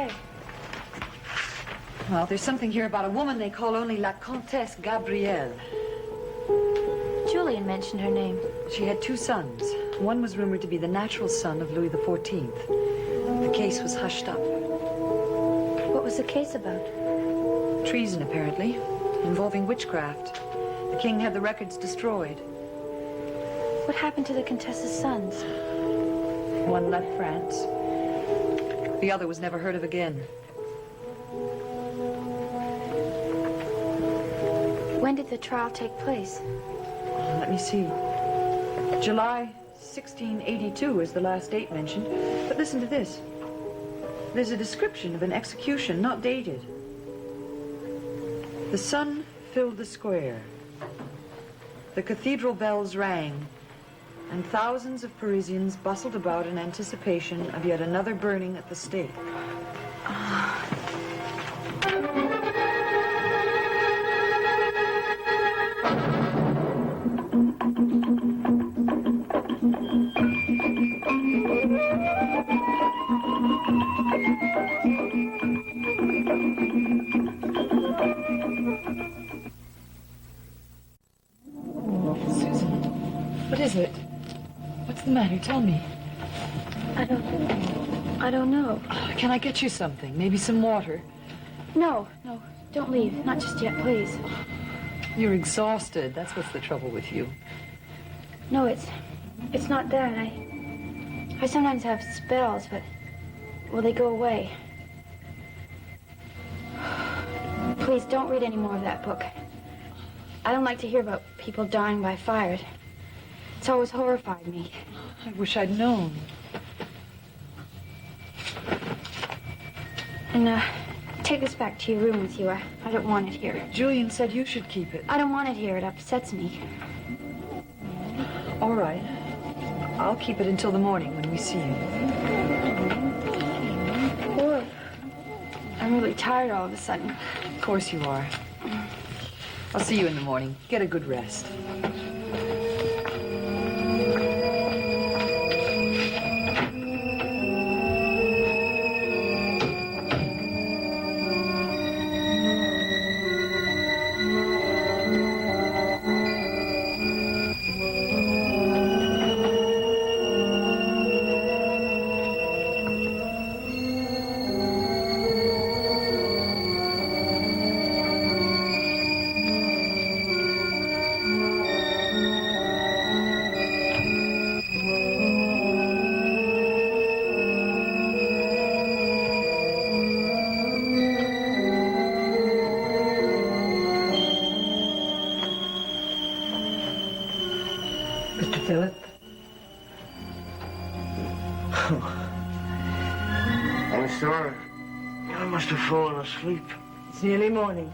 say? Well, there's something here about a woman they call only La Comtesse Gabrielle. Julian mentioned her name. She had 2 sons. One was rumored to be the natural son of Louis XIV. The case was hushed up. What was the case about? Treason, apparently, involving witchcraft. The king had the records destroyed. What happened to the Contessa's sons? One left France. The other was never heard of again. When did the trial take place? Let me see. July 1682 is the last date mentioned. But listen to this. There's a description of an execution not dated. The sun filled the square. The cathedral bells rang, and thousands of Parisians bustled about in anticipation of yet another burning at the stake. Susan, what is it? What's the matter? Tell me. I don't know. Can I get you something? Maybe some water? No, don't leave. Not just yet, please. You're exhausted. That's what's the trouble with you. No, it's not that. I sometimes have spells, but, well, they go away. Please, don't read any more of that book. I don't like to hear about people dying by fire. It's always horrified me. I wish I'd known. And, take this back to your room with you. I don't want it here. Julian said you should keep it. I don't want it here. It upsets me. All right. I'll keep it until the morning when we see you. Boy, I'm really tired all of a sudden. Of course you are. I'll see you in the morning. Get a good rest. Philip? I'm sorry. I must have fallen asleep. It's nearly morning.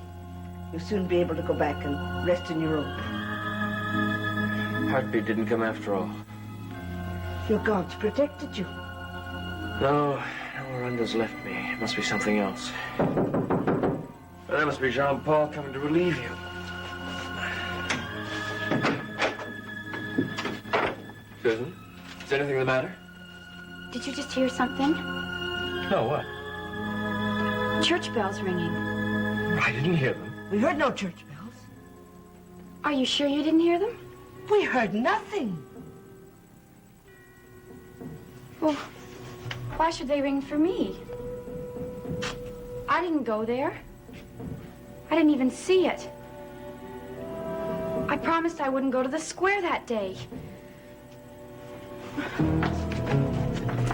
You'll soon be able to go back and rest in your room. Heartbeat didn't come after all. Your gods protected you. No, Miranda's left me. It must be something else. Well, that must be Jean-Paul coming to relieve you. Susan, is anything the matter? Did you just hear something? No, what? Church bells ringing. I didn't hear them. We heard no church bells. Are you sure you didn't hear them? We heard nothing. Well, why should they ring for me? I didn't go there. I didn't even see it. I promised I wouldn't go to the square that day.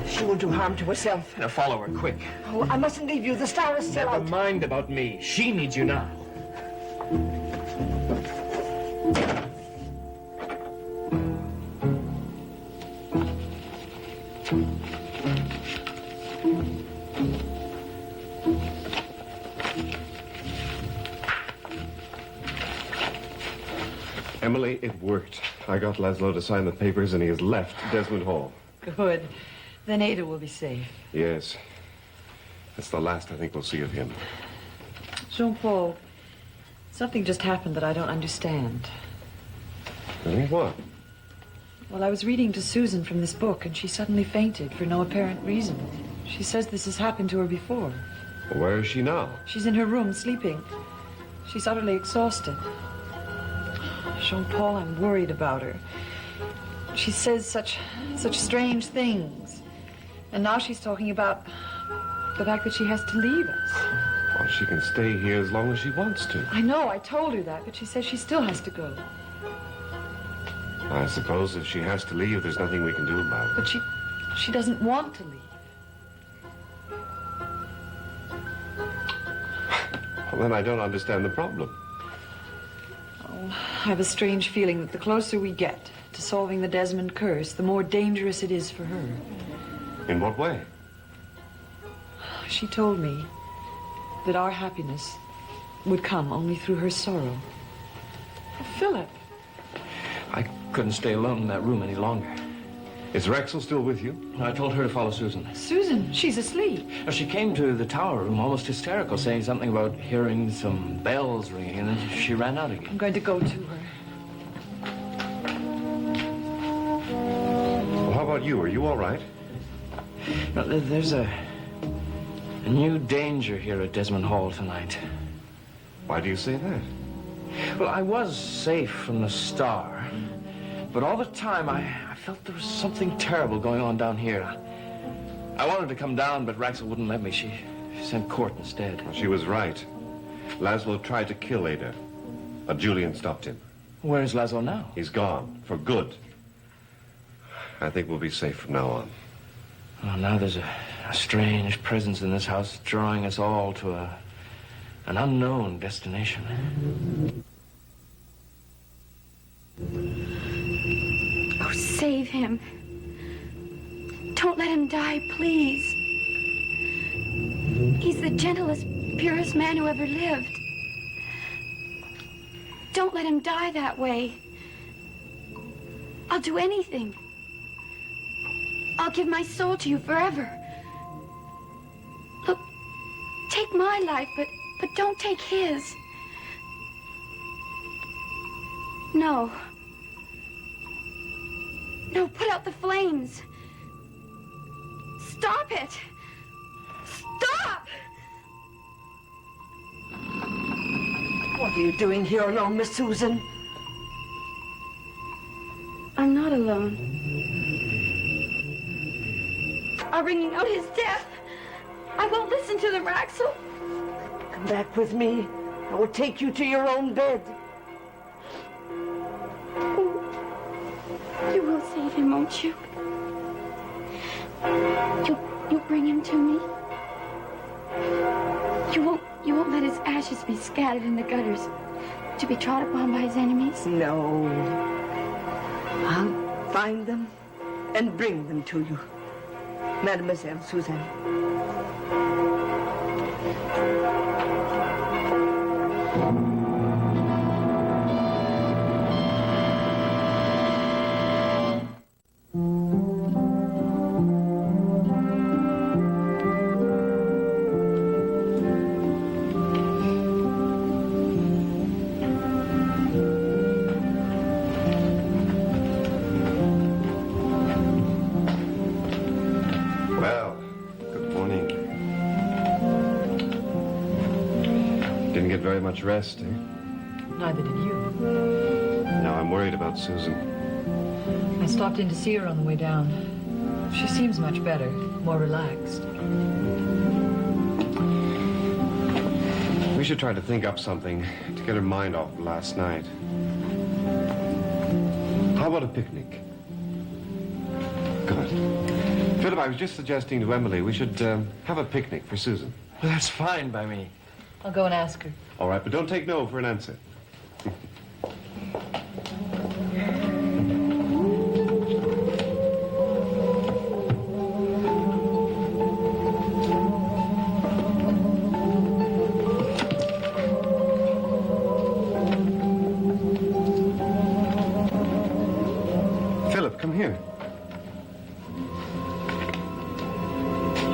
She won't do harm to herself. Now follow her, quick. Oh, I mustn't leave you. The star is still Never out. mind about me. She needs you now. Emily, it worked. I got Laslo to sign the papers, and he has left Desmond Hall. Good. Then Ada will be safe. Yes. That's the last I think we'll see of him. Jean-Paul, something just happened that I don't understand. Really? What? Well, I was reading to Susan from this book, and she suddenly fainted for no apparent reason. She says this has happened to her before. Where is she now? She's in her room, sleeping. She's utterly exhausted. Jean-Paul, I'm worried about her. She says such strange things. And now she's talking about the fact that she has to leave us. Well, she can stay here as long as she wants to. I know, I told her that, but she says she still has to go. I suppose if she has to leave, there's nothing we can do about it. But she doesn't want to leave. Well, then I don't understand the problem. Oh, I have a strange feeling that the closer we get to solving the Desmond curse, the more dangerous it is for her. In what way? She told me that our happiness would come only through her sorrow. Oh, Philip. I couldn't stay alone in that room any longer. Is Rexel still with you? I told her to follow Susan. Susan, she's asleep. She came to the tower room almost hysterical, saying something about hearing some bells ringing, and then she ran out again. I'm going to go to her. Well, how about you? Are you all right? No, there's a new danger here at Desmond Hall tonight. Why do you say that? Well, I was safe from the star, but all the time I felt there was something terrible going on down here. I wanted to come down, but Rexel wouldn't let me. She sent Court instead. Well, she was right. Laslo tried to kill Ada, but Julian stopped him. Where's Laslo now? He's gone, for good. I think we'll be safe from now on. Oh, now there's a strange presence in this house drawing us all to an unknown destination. Oh, save him. Don't let him die, please. He's the gentlest, purest man who ever lived. Don't let him die that way. I'll do anything. I'll give my soul to you forever. Look, take my life, but don't take his. No. No, put out the flames. Stop it. Stop! What are you doing here alone, Miss Susan? I'm not alone. Are bringing out his death. I won't listen to them, Rexel. Come back with me. I will take you to your own bed. You will save him, won't you? You'll bring him to me? You won't let his ashes be scattered in the gutters to be trod upon by his enemies? No. I'll find them and bring them to you. Mademoiselle Suzanne. Very much rest, eh? Neither did you. Now I'm worried about Susan. I stopped in to see her on the way down. She seems much better, more relaxed. We should try to think up something to get her mind off last night. How about a picnic? Good. Philip, I was just suggesting to Emily we should have a picnic for Susan. Well, that's fine by me. I'll go and ask her. All right, but don't take no for an answer. Philip, come here.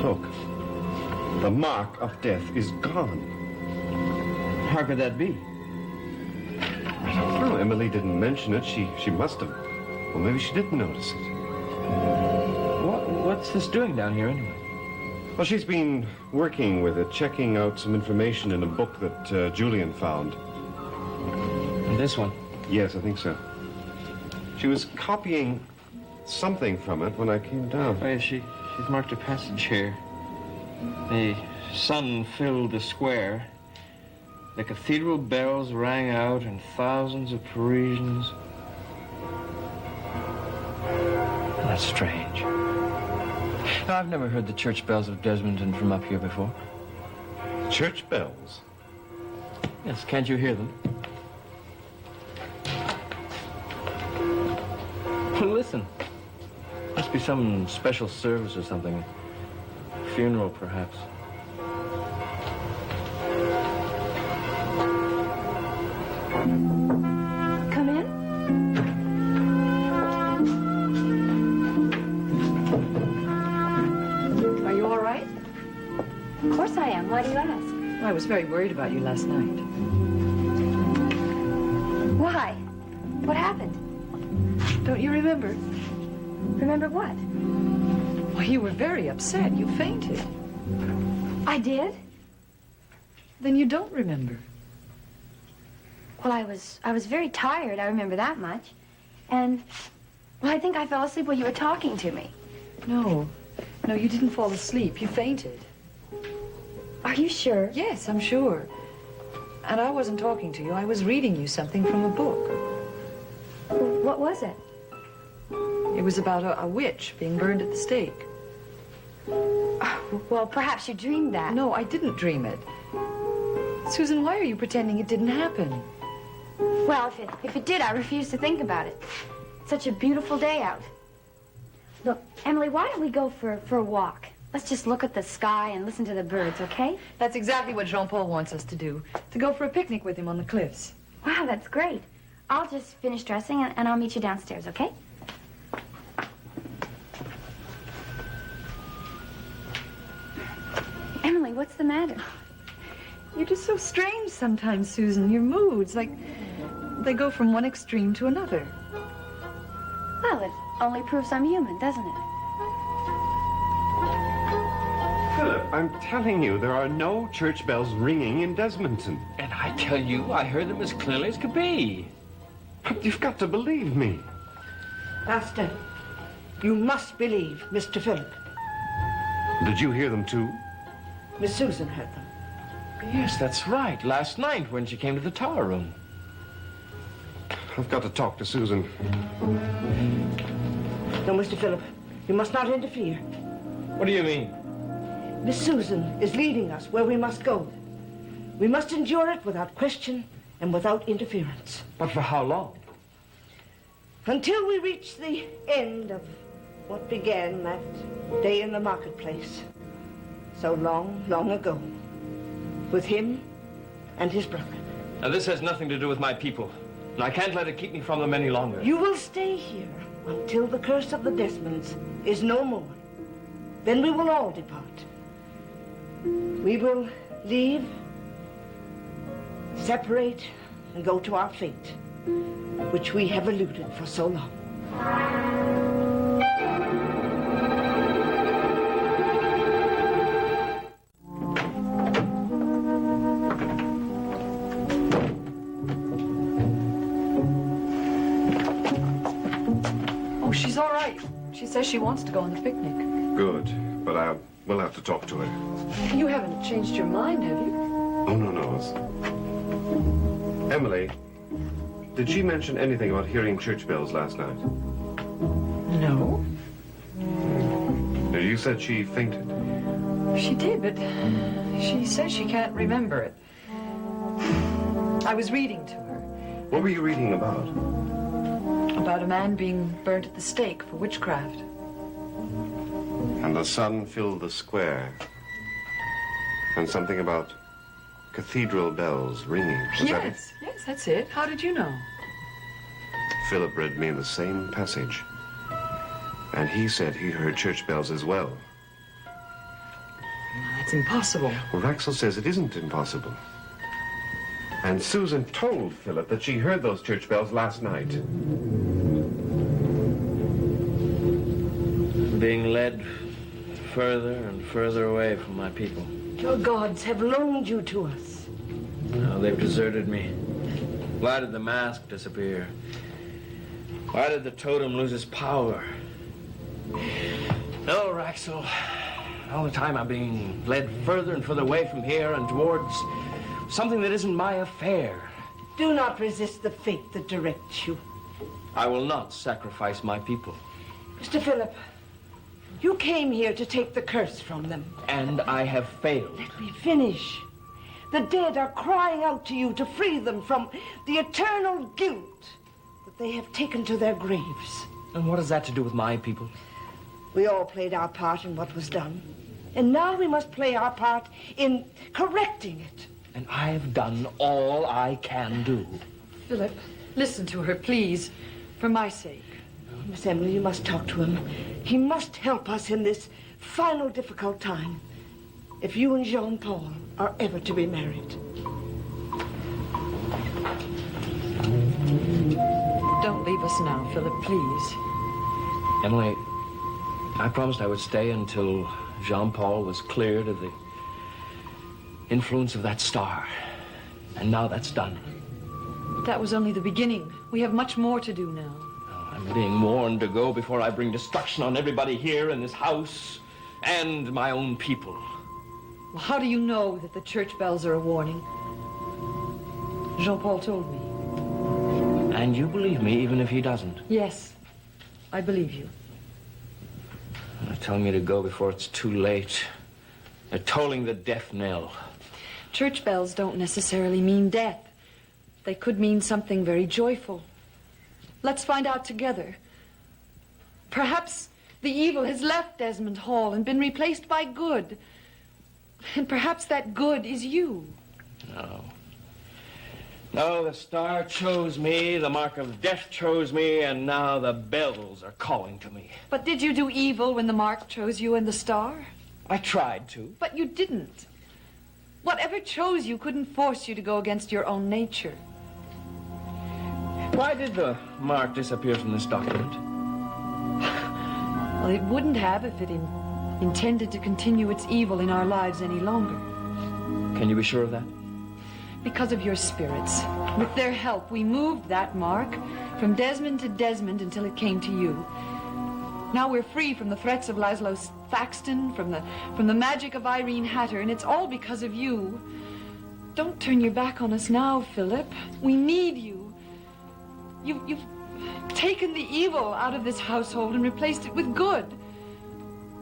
Look, the mark of death is gone. How could that be? I don't know. Emily didn't mention it. She must have. Well, maybe she didn't notice it. What's this doing down here anyway? Well, she's been working with it, checking out some information in a book that Julian found. And this one? Yes, I think so. She was copying something from it when I came down. Oh, yeah, she's marked a passage here. The sun filled the square. The cathedral bells rang out, and thousands of Parisians. That's strange. No, I've never heard the church bells of Desmondton from up here before. Church bells? Yes, can't you hear them? Listen. Must be some special service or something. Funeral, perhaps. Come in. Are you all right? Of course I am. Why do you ask? I was very worried about you last night. Why? What happened? Don't you remember? Remember what? Well, you were very upset. You fainted. I did? Then you don't remember. Well, I was very tired. I remember that much. And, well, I think I fell asleep when you were talking to me. No. No, you didn't fall asleep. You fainted. Are you sure? Yes, I'm sure. And I wasn't talking to you. I was reading you something from a book. What was it? It was about a witch being burned at the stake. Well, perhaps you dreamed that. No, I didn't dream it. Susan, why are you pretending it didn't happen? Well, if it did, I refuse to think about it. It's such a beautiful day out. Look, Emily, why don't we go for a walk? Let's just look at the sky and listen to the birds, okay? That's exactly what Jean-Paul wants us to do. To go for a picnic with him on the cliffs. Wow, that's great. I'll just finish dressing and I'll meet you downstairs, okay? Emily, what's the matter? You're just so strange sometimes, Susan. Your moods, like, they go from one extreme to another. Well, it only proves I'm human, doesn't it? Philip, I'm telling you, there are no church bells ringing in Desmondton. And I tell you, I heard them as clearly as could be. But you've got to believe me. Master, you must believe Mr. Philip. Did you hear them too? Miss Susan heard them. Yes, that's right. Last night when she came to the tower room. I've got to talk to Susan. No, Mr. Philip, you must not interfere. What do you mean? Miss Susan is leading us where we must go. We must endure it without question and without interference. But for how long? Until we reach the end of what began that day in the marketplace so long, long ago, with him and his brother. Now, this has nothing to do with my people, and I can't let it keep me from them any longer. You will stay here until the curse of the Desmonds is no more. Then we will all depart. We will leave, separate, and go to our fate, which we have eluded for so long. Oh, she's all right. She says she wants to go on the picnic. Good, but I will have to talk to her. You haven't changed your mind, have you? Oh, no. Emily, did she mention anything about hearing church bells last night? No. No, you said she fainted. She did, but she says she can't remember it. I was reading to her. What were you reading about? About a man being burnt at the stake for witchcraft. And the sun filled the square. And something about cathedral bells ringing. Was that it? Yes, that's it. How did you know? Philip read me the same passage. And he said he heard church bells as well. That's impossible. Well, Raxel says it isn't impossible. And Susan told Philip that she heard those church bells last night. Being led further and further away from my people. Your gods have loaned you to us. Now they've deserted me. Why did the mask disappear? Why did the totem lose its power? No, Raxel. All the time I'm being led further and further away from here and towards something that isn't my affair. Do not resist the fate that directs you. I will not sacrifice my people. Mr. Philip, you came here to take the curse from them. And I have failed. Let me finish. The dead are crying out to you to free them from the eternal guilt that they have taken to their graves. And what has that to do with my people? We all played our part in what was done. And now we must play our part in correcting it. And I have done all I can do. Philip, listen to her, please, for my sake. Miss Emily, you must talk to him. He must help us in this final difficult time. If you and Jean-Paul are ever to be married. Don't leave us now, Philip, please. Emily, I promised I would stay until Jean-Paul was cleared of the influence of that star. And now that's done. That was only the beginning. We have much more to do now. I'm being warned to go before I bring destruction on everybody here in this house and my own people. Well, how do you know that the church bells are a warning? Jean-Paul told me. And you believe me even if he doesn't? Yes, I believe you. They're telling me to go before it's too late. They're tolling the death knell. Church bells don't necessarily mean death. They could mean something very joyful. Let's find out together. Perhaps the evil has left Desmond Hall and been replaced by good. And perhaps that good is you. No. No, the star chose me, the mark of death chose me, and now the bells are calling to me. But did you do evil when the mark chose you and the star? I tried to. But you didn't. Whatever chose you couldn't force you to go against your own nature. Why did the mark disappear from this document? Well, it wouldn't have if it intended to continue its evil in our lives any longer. Can you be sure of that? Because of your spirits. With their help, we moved that mark from Desmond to Desmond until it came to you. Now we're free from the threats of Laslo Thaxton, from the magic of Irene Hatter, and it's all because of you. Don't turn your back on us now, Philip. We need you. You've taken the evil out of this household and replaced it with good.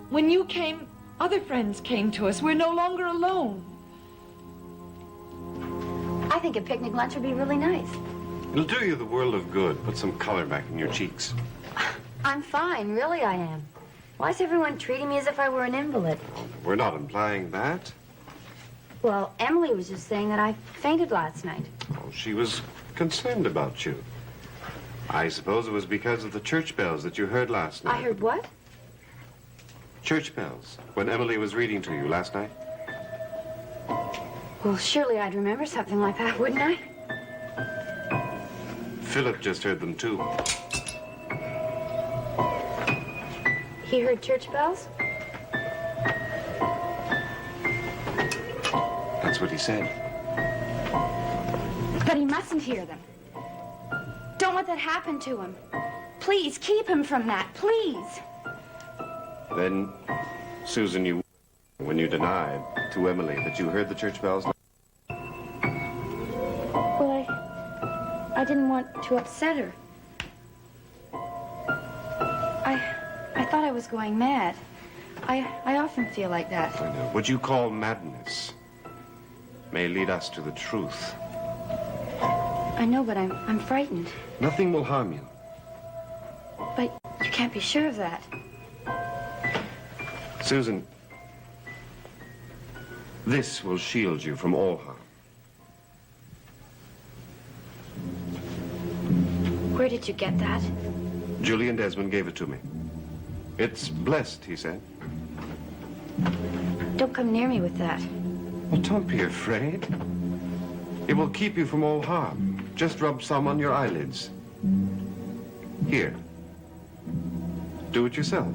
When you came, other friends came to us. We're no longer alone. I think a picnic lunch would be really nice. It'll do you the world of good. Put some color back in your cheeks. I'm fine, really I am. Why is everyone treating me as if I were an invalid? We're not implying that. Well, Emily was just saying that I fainted last night. Oh, she was concerned about you. I suppose it was because of the church bells that you heard last night. I heard what? Church bells, when Emily was reading to you last night. Well, surely I'd remember something like that, wouldn't I? Philip just heard them too. He heard church bells? That's what he said. But he mustn't hear them. Don't let that happen to him. Please, keep him from that, please. Then, Susan, when you denied to Emily that you heard the church bells. Well, I didn't want to upset her. I thought I was going mad. I often feel like that. I know. What you call madness may lead us to the truth. I know, but I'm frightened. Nothing will harm you. But you can't be sure of that. Susan, this will shield you from all harm. Where did you get that? Julian Desmond gave it to me. It's blessed, he said. Don't come near me with that. Well, don't be afraid. It will keep you from all harm. Just rub some on your eyelids. Here. Do it yourself.